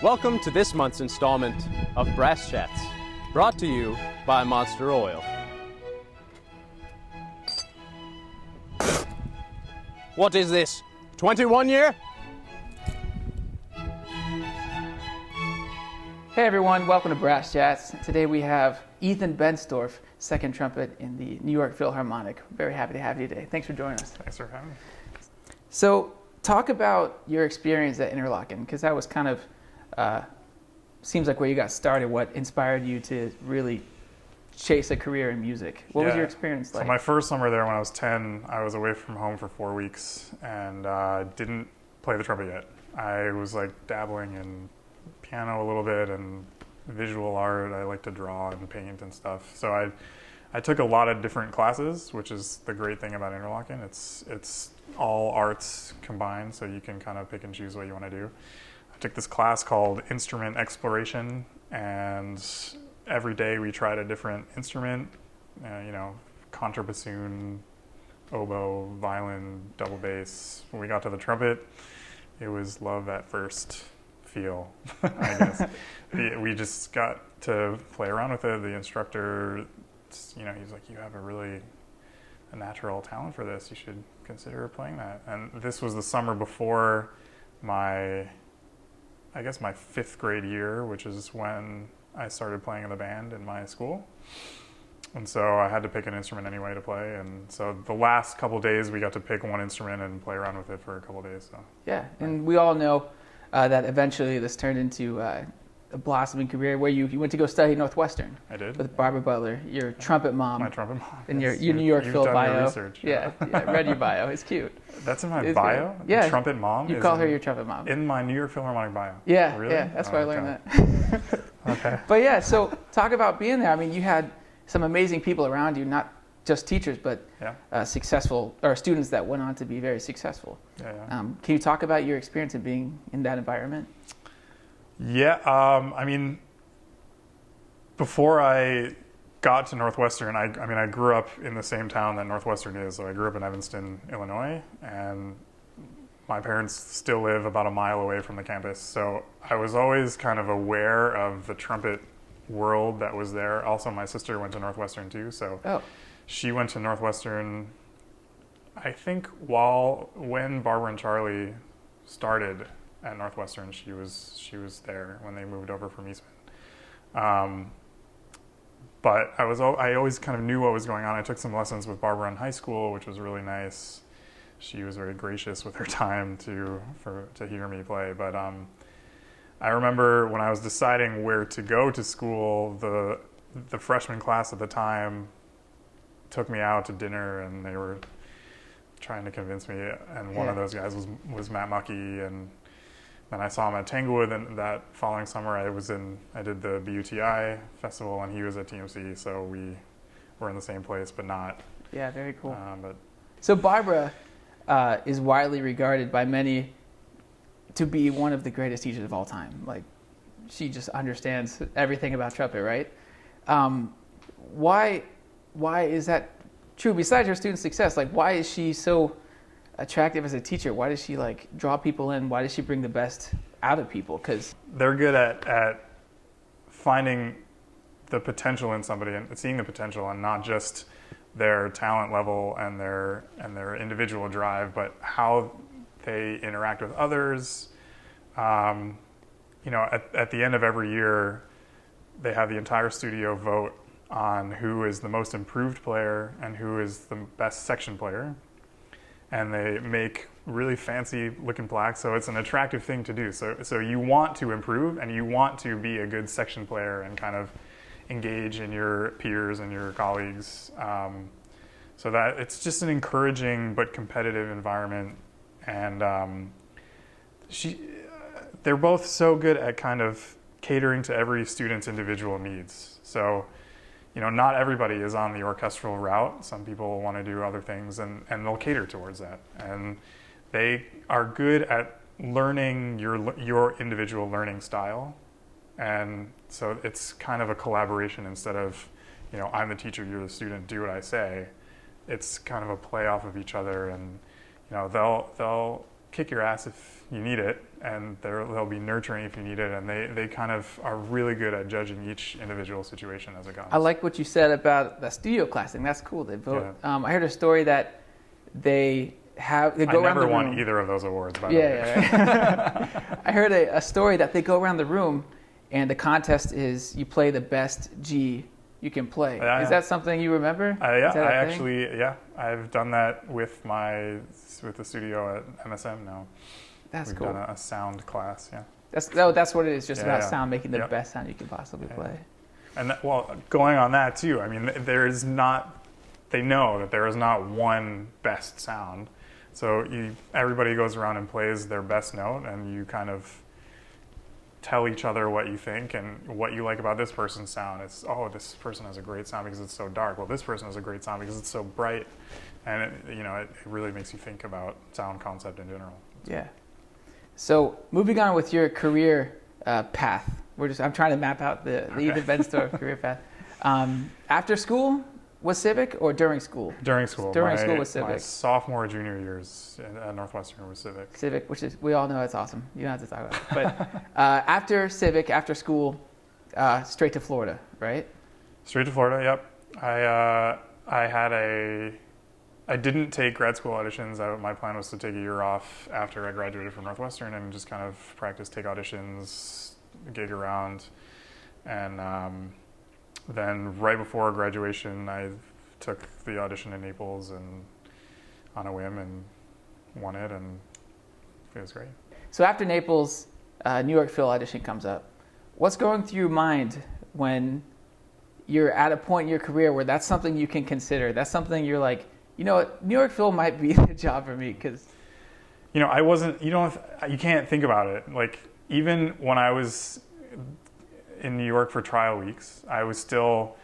Welcome to this month's installment of Brass Chats, brought to you by Monster Oil. What is this, 21 year? Hey everyone, welcome to Brass Chats. Today we have Ethan Bensdorf, second trumpet in the New York Philharmonic. Very happy to have you today. Thanks for joining us. Thanks for having me. So, talk about your experience at Interlochen, because that was kind of, seems like where you got started, what inspired you to really chase a career in music. What was your experience like? So my first summer there when I was 10, I was away from home for 4 weeks and didn't play the trumpet yet. I was like dabbling in piano a little bit and visual art. I like to draw and paint and stuff. So I took a lot of different classes, which is the great thing about Interlochen. It's all arts combined, so you can kind of pick and choose what you want to do. I took this class called Instrument Exploration, and every day we tried a different instrument, contrabassoon, oboe, violin, double bass. When we got to the trumpet, it was love at first feel, I guess. We just got to play around with it. The instructor, he's like, you have a natural talent for this. You should consider playing that. And this was the summer before my fifth grade year, which is when I started playing in the band in my school. And so I had to pick an instrument anyway to play. And so the last couple of days, we got to pick one instrument and play around with it for a couple of days. So yeah, and we all know that eventually this turned into a blossoming career where you went to go study Northwestern. I did. With Barbara Butler, your trumpet mom. My trumpet mom. In your New York Phil bio. You've done your research. Yeah, I read your bio. It's cute. That's in my bio? Good. Yeah. Trumpet mom? You call her your trumpet mom. In my New York Philharmonic bio? Yeah, really? Yeah, that's where I learned that. Okay. But yeah, so talk about being there. I mean, you had some amazing people around you, not just teachers, but successful, or students that went on to be very successful. Yeah. Can you talk about your experience of being in that environment? Yeah, before I got to Northwestern, I grew up in the same town that Northwestern is. So I grew up in Evanston, Illinois, and my parents still live about a mile away from the campus. So I was always kind of aware of the trumpet world that was there. Also, my sister went to Northwestern too. So she went to Northwestern, I think when Barbara and Charlie started at Northwestern, she was there when they moved over from Eastman. But I always kind of knew what was going on. I took some lessons with Barbara in high school, which was really nice. She was very gracious with her time to hear me play. But I remember when I was deciding where to go to school, the freshman class at the time took me out to dinner, and they were trying to convince me. And one of those guys was Matt Mucky, and then I saw him at Tanglewood, and that following summer I did the BUTI festival, and he was at TMC, so we were in the same place, but not. Yeah, very cool. So Barbara is widely regarded by many to be one of the greatest teachers of all time. Like, she just understands everything about trumpet, right? Why is that true? Besides her student success, like, why is she so attractive as a teacher? Why does she draw people in? Why does she bring the best out of people? Because they're good at finding the potential in somebody and seeing the potential, and not just their talent level and their individual drive, but how they interact with others. At the end of every year, they have the entire studio vote on who is the most improved player and who is the best section player. And they make really fancy looking plaques, so it's an attractive thing to do. So you want to improve, and you want to be a good section player and kind of engage in your peers and your colleagues. So that it's just an encouraging but competitive environment. And they're both so good at kind of catering to every student's individual needs. So, not everybody is on the orchestral route. Some people want to do other things, and they'll cater towards that. And they are good at learning your individual learning style. And so it's kind of a collaboration instead of, I'm the teacher, you're the student, do what I say. It's kind of a play off of each other, and they'll kick your ass if you need it, and they'll be nurturing if you need it, and they kind of are really good at judging each individual situation as it goes. I like what you said about the studio class thing. That's cool. They vote. Yeah. I heard a story that they go around the room. I never won either of those awards, by the way. Yeah. I heard a story that they go around the room, and the contest is you play the best G you can play. Yeah, is that something you remember? Yeah, I've done that with the studio at MSM now. That's We've cool. done a sound class, yeah. That's what it is, just about yeah. sound, making the Yep. best sound you can possibly play. And going on that too, I mean, they know that there is not one best sound. So everybody goes around and plays their best note, and you kind of tell each other what you think and what you like about this person's sound. It's, this person has a great sound because it's so dark. Well, this person has a great sound because it's so bright. And it really makes you think about sound concept in general. Yeah. So moving on with your career path, I'm trying to map out the Ethan Bensdorf career path. After school was Civic, or during school? During school. During school was My Civic. sophomore, junior years at Northwestern was Civic. Civic, which is, we all know it's awesome. You don't have to talk about it. But after Civic, after school, straight to Florida, right? Straight to Florida, yep. I didn't take grad school auditions. My plan was to take a year off after I graduated from Northwestern and just kind of practice, take auditions, gig around. And then right before graduation, I took the audition in Naples and on a whim and won it, and it was great. So after Naples, New York Phil audition comes up. What's going through your mind when you're at a point in your career where that's something you can consider? That's something you're like, you know what, New York Phil might be the job for me, because... I wasn't, you can't think about it. Like, even when I was in New York for trial weeks, I was still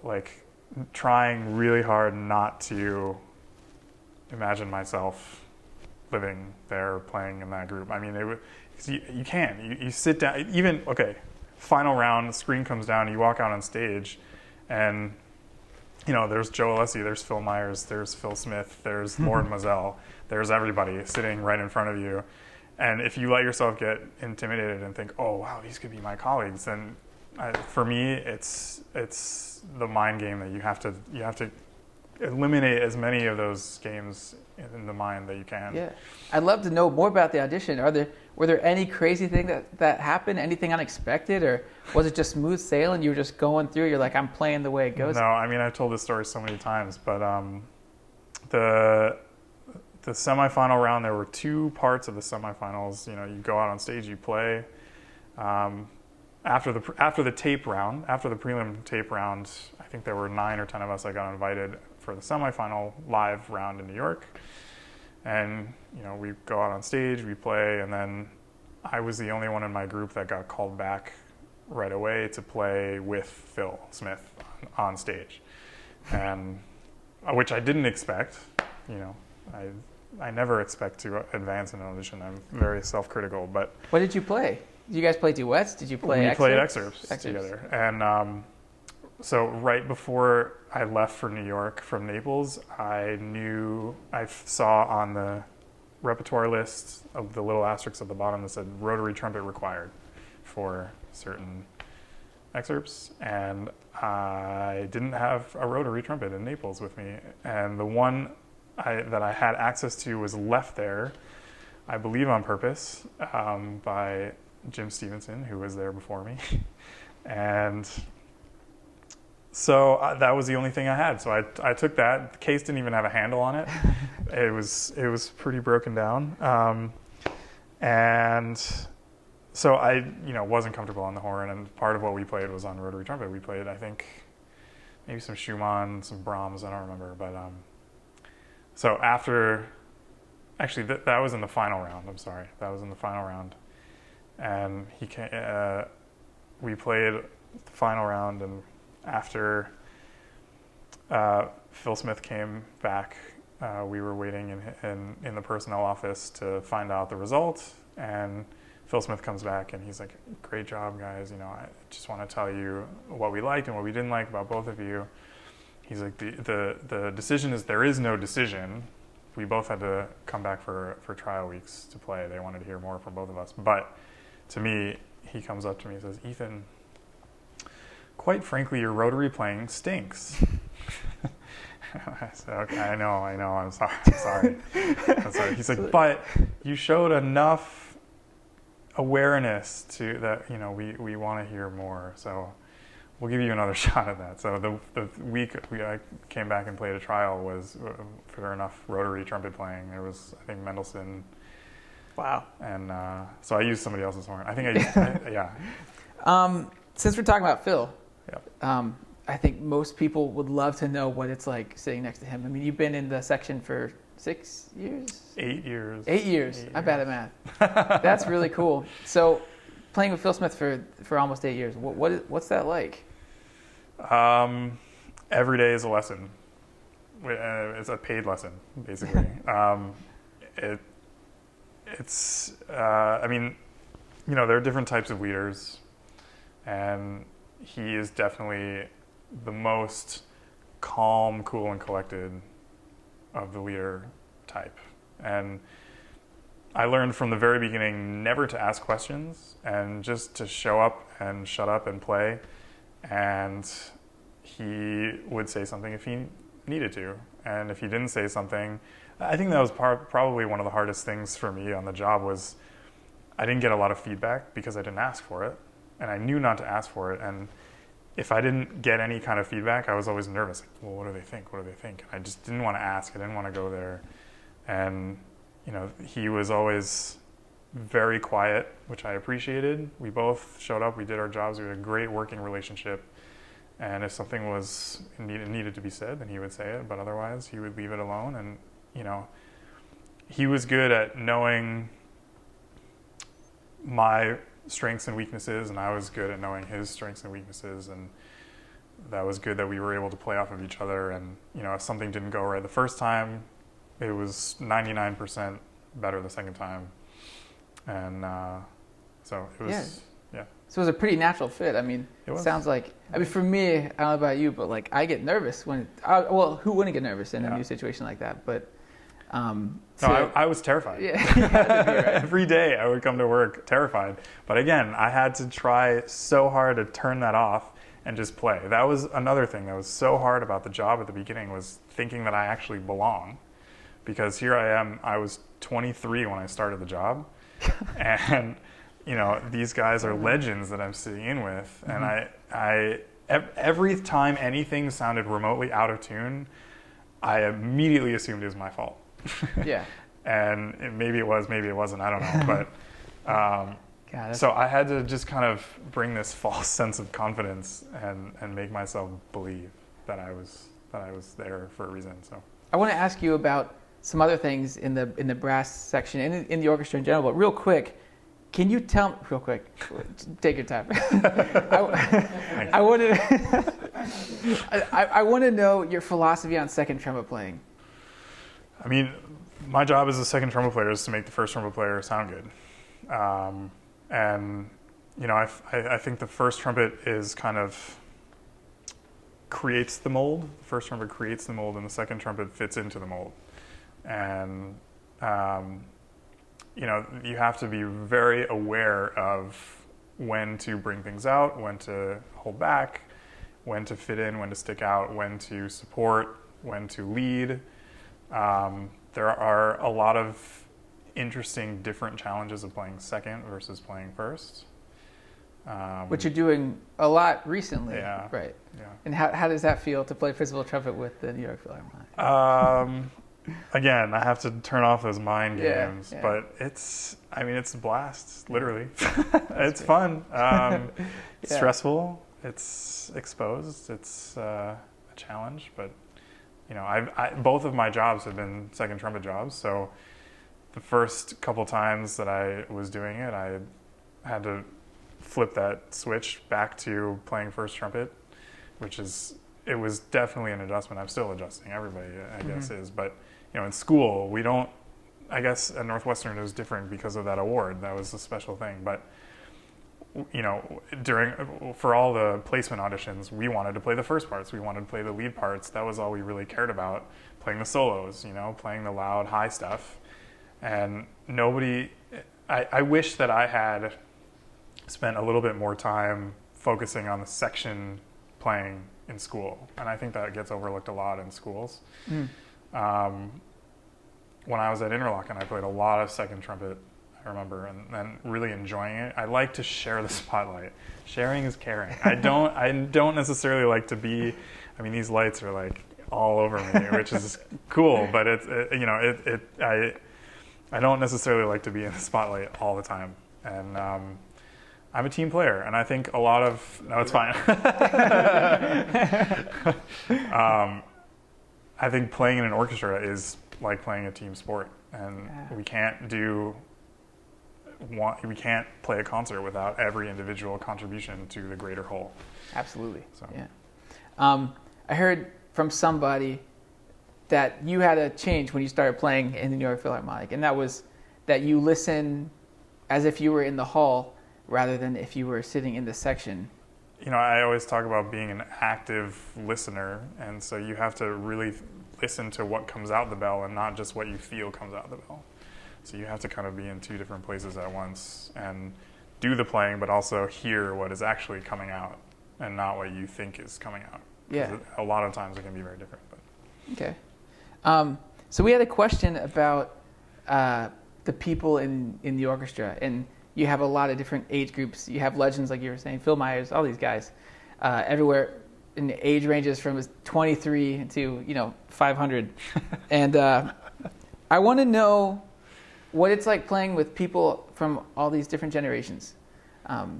like trying really hard not to imagine myself living there, playing in that group. I mean, you can't. You sit down, even, final round, the screen comes down, you walk out on stage, and there's Joe Alessi, there's Phil Myers, there's Phil Smith, there's Lauren Mazel, there's everybody sitting right in front of you. And if you let yourself get intimidated and think, oh, wow, these could be my colleagues, then for me, it's the mind game that you have to eliminate as many of those games in the mind that you can. Yeah. I'd love to know more about the audition. Were there any crazy thing that happened? Anything unexpected? Or was it just smooth sailing? You were just going through, you're like, I'm playing the way it goes? No, I mean, I've told this story so many times, but the semifinal round, there were two parts of the semifinals. You go out on stage, you play. After the tape round, after the prelim tape round, I think there were 9 or 10 of us that got invited for the semifinal live round in New York. And we go out on stage, we play, and then I was the only one in my group that got called back right away to play with Phil Smith on stage, and which I didn't expect. I never expect to advance in an audition. I'm very self-critical, but... What did you play? Did you guys play duets? Did you play excerpts? We played excerpts together. And so right before I left for New York from Naples, I saw on the repertoire list of the little asterisks at the bottom that said rotary trumpet required for certain excerpts. And I didn't have a rotary trumpet in Naples with me. And the one that I had access to was left there, I believe on purpose, by Jim Stevenson, who was there before me. And so that was the only thing I had. So I took that. The case didn't even have a handle on it. It was pretty broken down. And so I wasn't comfortable on the horn, and part of what we played was on rotary trumpet. We played, I think, maybe some Schumann, some Brahms, I don't remember, but so after, actually, that was in the final round. I'm sorry, that was in the final round, and he came. We played the final round, and after Phil Smith came back, we were waiting in the personnel office to find out the result, and Phil Smith comes back, and he's like, "Great job, guys. I just want to tell you what we liked and what we didn't like about both of you." He's like, the decision is there is no decision, we both had to come back for trial weeks to play. They wanted to hear more from both of us. But to me, he comes up to me and says, "Ethan, quite frankly, your rotary playing stinks." I said, "Okay, I know, I'm sorry. He's like, "But you showed enough awareness to that, we want to hear more. So we'll give you another shot at that." So the week I came back and played a trial was for enough rotary trumpet playing. There was, I think, Mendelssohn. Wow. And so I used somebody else's horn. I think yeah. Since we're talking about Phil, Yeah. I think most people would love to know what it's like sitting next to him. I mean, you've been in the section for 6 years? 8 years. 8 years. I'm bad at math. That's really cool. So playing with Phil Smith for almost 8 years, what's that like? Every day is a lesson. It's a paid lesson, basically. It's I mean, there are different types of leaders, and he is definitely the most calm, cool, and collected of the leader type. And I learned from the very beginning never to ask questions and just to show up and shut up and play. And he would say something if he needed to. And if he didn't say something, I think that was probably one of the hardest things for me on the job was I didn't get a lot of feedback because I didn't ask for it. And I knew not to ask for it. And if I didn't get any kind of feedback, I was always nervous. Like, well, what do they think? What do they think? And I just didn't want to ask. I didn't want to go there. And, he was always very quiet, which I appreciated. We both showed up. We did our jobs. We had a great working relationship. And if something was needed to be said, then he would say it. But otherwise, he would leave it alone. And, he was good at knowing my strengths and weaknesses, and I was good at knowing his strengths and weaknesses, and that was good that we were able to play off of each other. And if something didn't go right the first time, it was 99% better the second time. And so it was yeah. So it was a pretty natural fit. I mean, it sounds like, for me, I don't know about you, but like I get nervous when who wouldn't get nervous in a new situation like that? But I was terrified. Yeah, right. Every day I would come to work terrified. But again, I had to try so hard to turn that off and just play. That was another thing that was so hard about the job at the beginning, was thinking that I actually belong. Because here I am, I was 23 when I started the job. And, these guys are legends that I'm sitting in with. And I every time anything sounded remotely out of tune, I immediately assumed it was my fault. Yeah. And maybe it was, maybe it wasn't, I don't know. But so I had to just kind of bring this false sense of confidence and make myself believe that I was there for a reason. So I want to ask you about some other things in the brass section and in the orchestra in general, but real quick, can you tell me, real quick, take your time. I want to know your philosophy on second trumpet playing. I mean, my job as a second trumpet player is to make the first trumpet player sound good. And, I think the first trumpet is kind of creates the mold. The first trumpet creates the mold, and the second trumpet fits into the mold. And, you have to be very aware of when to bring things out, when to hold back, when to fit in, when to stick out, when to support, when to lead. There are a lot of interesting different challenges of playing second versus playing first. Which you're doing a lot recently, yeah, right? Yeah. And how does that feel to play principal trumpet with the New York Philharmonic? Again, I have to turn off those mind games, yeah. But it's a blast, literally. It's fun. It's stressful. It's exposed. It's a challenge, but both of my jobs have been second trumpet jobs. So the first couple times that I was doing it, I had to flip that switch back to playing first trumpet, it was definitely an adjustment. I'm still adjusting. Everybody, I guess, is. But, in school, we don't, I guess at Northwestern it was different because of that award. That was a special thing. But for all the placement auditions, we wanted to play the first parts. We wanted to play the lead parts. That was all we really cared about. Playing the solos, playing the loud, high stuff. And I wish that I had spent a little bit more time focusing on the section playing in school. And I think that gets overlooked a lot in schools. When I was at Interlochen, I played a lot of second trumpet, I remember, and really enjoying it. I like to share the spotlight. Sharing is caring. I don't necessarily like to be, these lights are like all over me, which is cool, but I don't necessarily like to be in the spotlight all the time. And I'm a team player, and I think a lot of... No, it's fine. I think playing in an orchestra is like playing a team sport, and we can't play a concert without every individual contribution to the greater whole. Absolutely. So. Yeah. I heard from somebody that you had a change when you started playing in the New York Philharmonic, and that was that you listen as if you were in the hall rather than if you were sitting in the section. I always talk about being an active listener, and so you have to really listen to what comes out the bell and not just what you feel comes out the bell. So you have to kind of be in two different places at once and do the playing, but also hear what is actually coming out and not what you think is coming out. Yeah. A lot of times it can be very different. But. Okay. So we had a question about the people in the orchestra, and you have a lot of different age groups. You have legends, like you were saying, Phil Myers, all these guys, everywhere in age ranges from 23 to 500. And I want to know what it's like playing with people from all these different generations.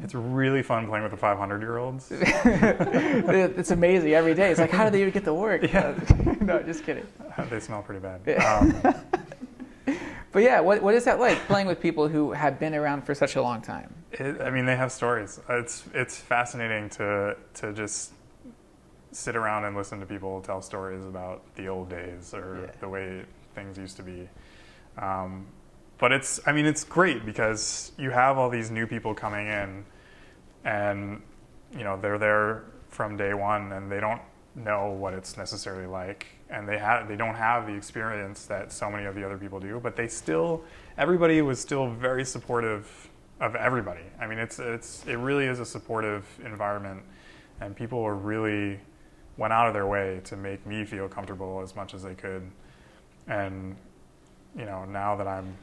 It's really fun playing with the 500-year-olds. It's amazing every day. It's like, how do they even get to work? Yeah. No, just kidding. They smell pretty bad. But yeah, what is that like, playing with people who have been around for such a long time? They have stories. It's fascinating to just sit around and listen to people tell stories about the old days or the way things used to be. But it's great because you have all these new people coming in, and they're there from day one, and they don't know what it's necessarily like, and they don't have the experience that so many of the other people do. But everybody was still very supportive of everybody. It really is a supportive environment, and people really went out of their way to make me feel comfortable as much as they could. And now that I'm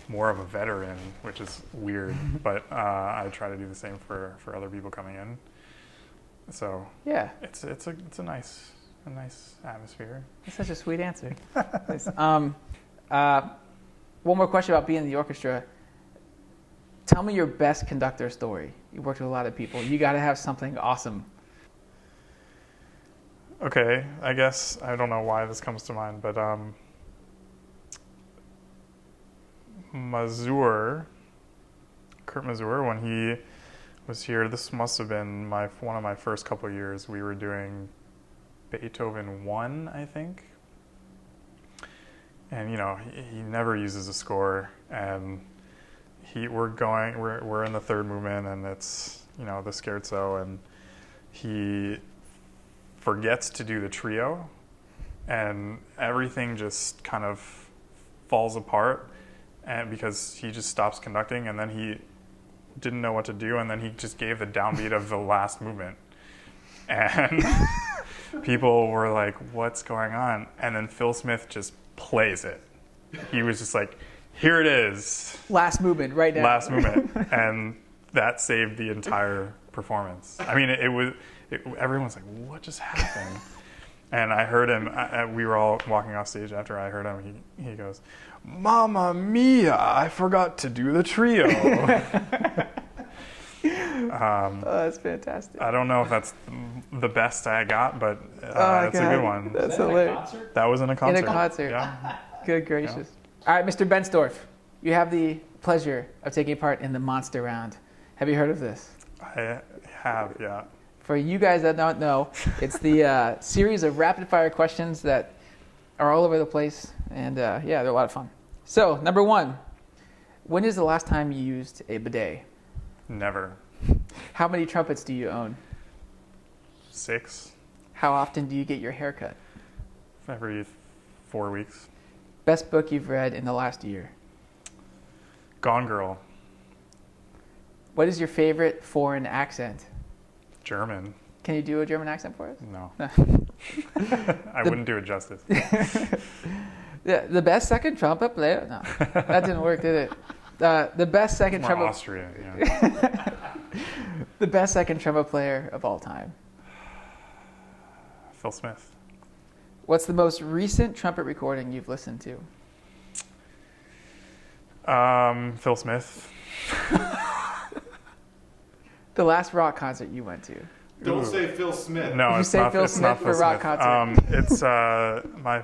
more of a veteran, which is weird, but I try to do the same for other people coming in. So yeah, it's a nice atmosphere. That's such a sweet answer. Nice. One more question about being in the orchestra. Tell me your best conductor story. You worked with a lot of people. You got to have something awesome. Okay, I guess I don't know why this comes to mind, but Kurt Mazur, when he was here, this must have been one of my first couple of years. We were doing Beethoven 1, I think. And he never uses a score, and we're in the third movement, and it's the scherzo, and he forgets to do the trio, and everything just kind of falls apart, and because he just stops conducting, and then he didn't know what to do, and then he just gave the downbeat of the last movement, and people were like, what's going on? And then Phil Smith just plays it. He was just like, here it is, last movement right now, last movement. And that saved the entire performance. Everyone's like, what just happened? And I heard him, we were all walking off stage after I heard him, he goes, Mamma mia, I forgot to do the trio. That's fantastic. I don't know if that's the best I got, but it's a good one. That's hilarious. That was in a concert. In a concert. Yeah. Good gracious. Yeah. All right, Mr. Bensdorf, you have the pleasure of taking part in the Monster Round. Have you heard of this? I have, yeah. For you guys that don't know, it's the series of rapid-fire questions that are all over the place, and they're a lot of fun. So, number one, when is the last time you used a bidet? Never. How many trumpets do you own? 6 How often do you get your hair cut? every 4 weeks. Best book you've read in the last year? Gone Girl, What is your favorite foreign accent? German. Can you do a German accent for us? No. I wouldn't do it justice. Yeah, the best second trumpet player? No, that didn't work, did it? The best second More trumpet. Austria, yeah. The best second trumpet player of all time. Phil Smith. What's the most recent trumpet recording you've listened to? Phil Smith. The last rock concert you went to? Don't say Phil Smith. No, You it's say not Phil it's Smith not for Phil rock Smith. concert. It's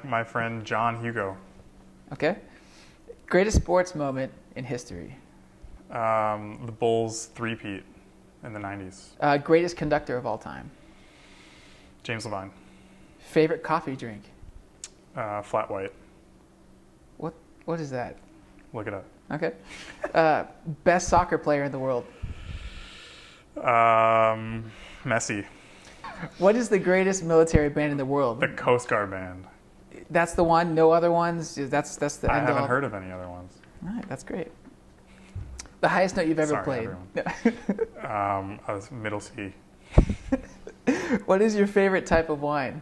my friend John Hugo. Okay. Greatest sports moment in history? The Bulls three-peat in the 90s. Greatest conductor of all time? James Levine. Favorite coffee drink? Flat white. What is that? Look it up. Okay. Best soccer player in the world? Messi. What is the greatest military band in the world? The Coast Guard Band. That's the one. No other ones. That's the I end haven't all. heard of any other ones. All right, that's great. The highest note you've ever Sorry, played. I was middle C. What is your favorite type of wine?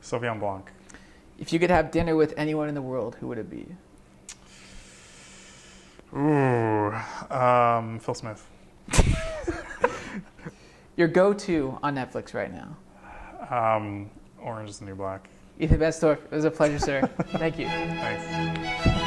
Sauvignon Blanc. If you could have dinner with anyone in the world, who would it be? Ooh, Phil Smith. Your go-to on Netflix right now? Orange is the New Black. Ethan Bensdorf, it was a pleasure, sir. Thank you. Thanks.